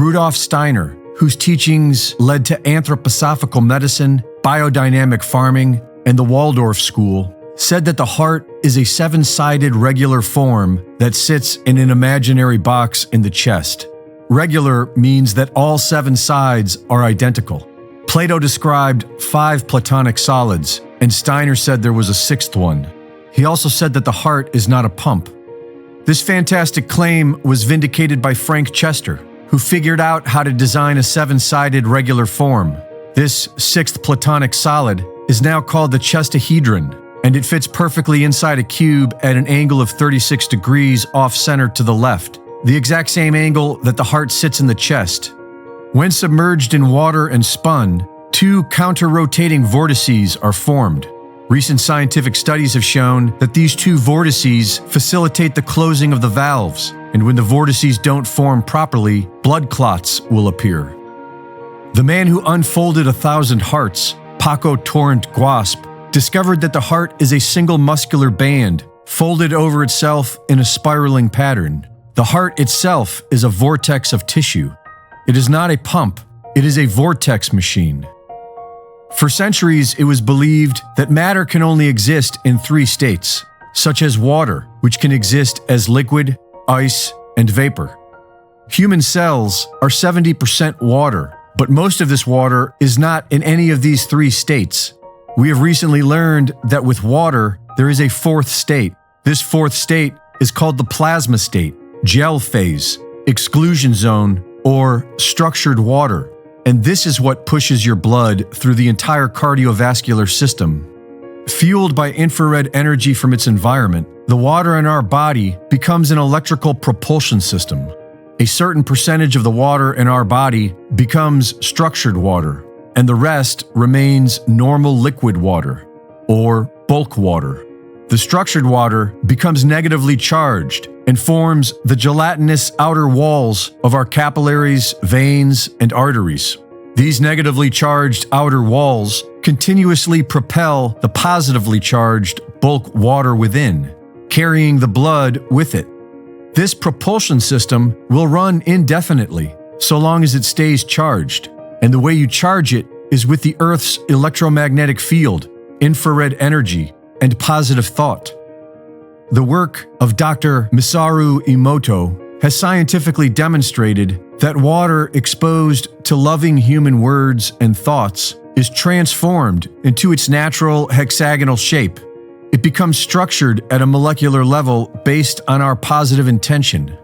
Rudolf Steiner, whose teachings led to anthroposophical medicine, biodynamic farming, and the Waldorf School, said that the heart is a seven-sided regular form that sits in an imaginary box in the chest. Regular means that all seven sides are identical. Plato described 5 Platonic solids, and Steiner said there was a 6th one. He also said that the heart is not a pump. This fantastic claim was vindicated by Frank Chester, who figured out how to design a 7-sided regular form. This 6th Platonic solid is now called the chestahedron, and it fits perfectly inside a cube at an angle of 36 degrees off-center to the left, the exact same angle that the heart sits in the chest. When submerged in water and spun, 2 counter-rotating vortices are formed. Recent scientific studies have shown that these 2 vortices facilitate the closing of the valves, and when the vortices don't form properly, blood clots will appear. The man who unfolded 1,000 hearts, Paco Torrent Guasp, discovered that the heart is a single muscular band, folded over itself in a spiraling pattern. The heart itself is a vortex of tissue. It is not a pump, it is a vortex machine. For centuries, it was believed that matter can only exist in 3 states, such as water, which can exist as liquid, ice, and vapor. Human cells are 70% water, but most of this water is not in any of these 3 states. We have recently learned that with water, there is a 4th state. This 4th state is called the plasma state, gel phase, exclusion zone, or structured water. And this is what pushes your blood through the entire cardiovascular system. Fueled by infrared energy from its environment, the water in our body becomes an electrical propulsion system. A certain percentage of the water in our body becomes structured water, and the rest remains normal liquid water, or bulk water. The structured water becomes negatively charged and forms the gelatinous outer walls of our capillaries, veins, and arteries. These negatively charged outer walls continuously propel the positively charged bulk water within, carrying the blood with it. This propulsion system will run indefinitely, so long as it stays charged, and the way you charge it is with the Earth's electromagnetic field, infrared energy, and positive thought. The work of Dr. Masaru Emoto has scientifically demonstrated that water exposed to loving human words and thoughts is transformed into its natural hexagonal shape. It becomes structured at a molecular level based on our positive intention.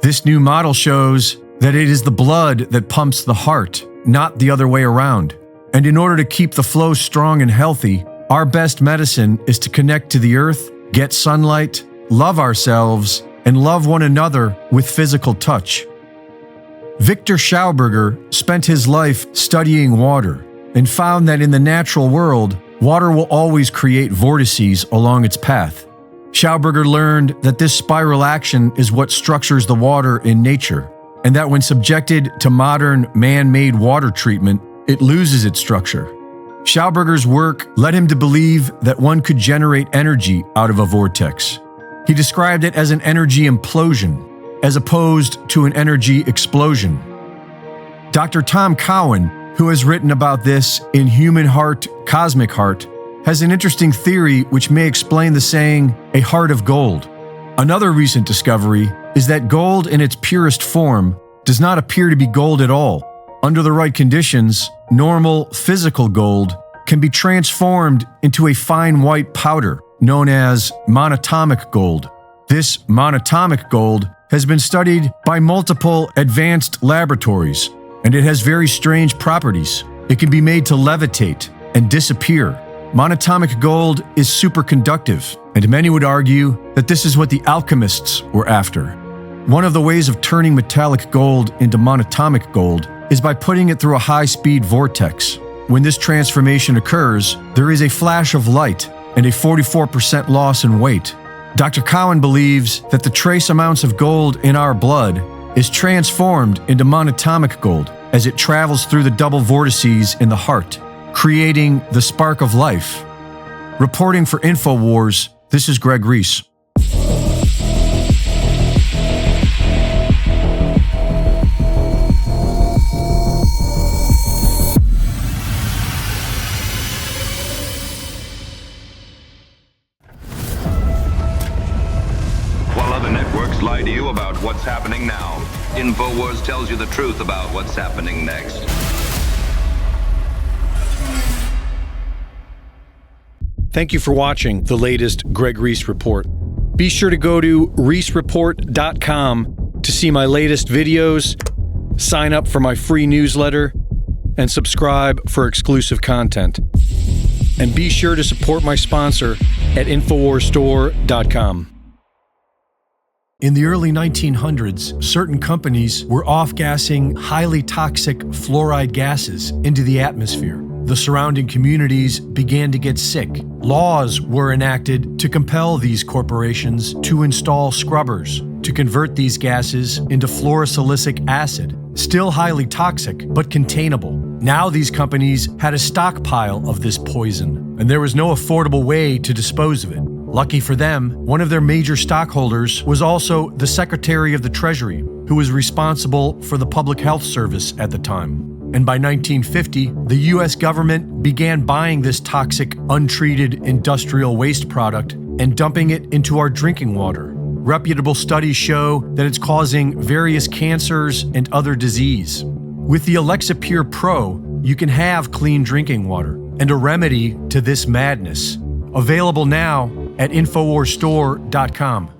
This new model shows that it is the blood that pumps the heart, not the other way around. And in order to keep the flow strong and healthy, our best medicine is to connect to the earth, get sunlight, love ourselves, and love one another with physical touch. Victor Schauberger spent his life studying water and found that in the natural world, water will always create vortices along its path. Schauberger learned that this spiral action is what structures the water in nature, and that when subjected to modern man-made water treatment, it loses its structure. Schauberger's work led him to believe that one could generate energy out of a vortex. He described it as an energy implosion, as opposed to an energy explosion. Dr. Tom Cowan, who has written about this in Human Heart, Cosmic Heart, has an interesting theory which may explain the saying, "a heart of gold." Another recent discovery is that gold in its purest form does not appear to be gold at all. Under the right conditions, normal physical gold can be transformed into a fine white powder known as monatomic gold. This monatomic gold has been studied by multiple advanced laboratories, and it has very strange properties. It can be made to levitate and disappear. Monatomic gold is superconductive, and many would argue that this is what the alchemists were after. One of the ways of turning metallic gold into monatomic gold is by putting it through a high-speed vortex. When this transformation occurs, there is a flash of light and a 44% loss in weight. Dr. Cowan believes that the trace amounts of gold in our blood is transformed into monatomic gold as it travels through the double vortices in the heart, creating the spark of life. Reporting for InfoWars, this is Greg Reese. The networks lie to you about what's happening now. InfoWars tells you the truth about what's happening next. Thank you for watching the latest Greg Reese Report. Be sure to go to reesereport.com to see my latest videos, sign up for my free newsletter, and subscribe for exclusive content. And be sure to support my sponsor at InfoWarsStore.com. In the early 1900s, certain companies were off-gassing highly toxic fluoride gases into the atmosphere. The surrounding communities began to get sick. Laws were enacted to compel these corporations to install scrubbers to convert these gases into fluorosilicic acid, still highly toxic but containable. Now these companies had a stockpile of this poison, and there was no affordable way to dispose of it. Lucky for them, one of their major stockholders was also the Secretary of the Treasury, who was responsible for the Public Health Service at the time. And by 1950, the US government began buying this toxic, untreated industrial waste product and dumping it into our drinking water. Reputable studies show that it's causing various cancers and other disease. With the Alexa Pure Pro, you can have clean drinking water and a remedy to this madness. Available now at InfoWarsStore.com.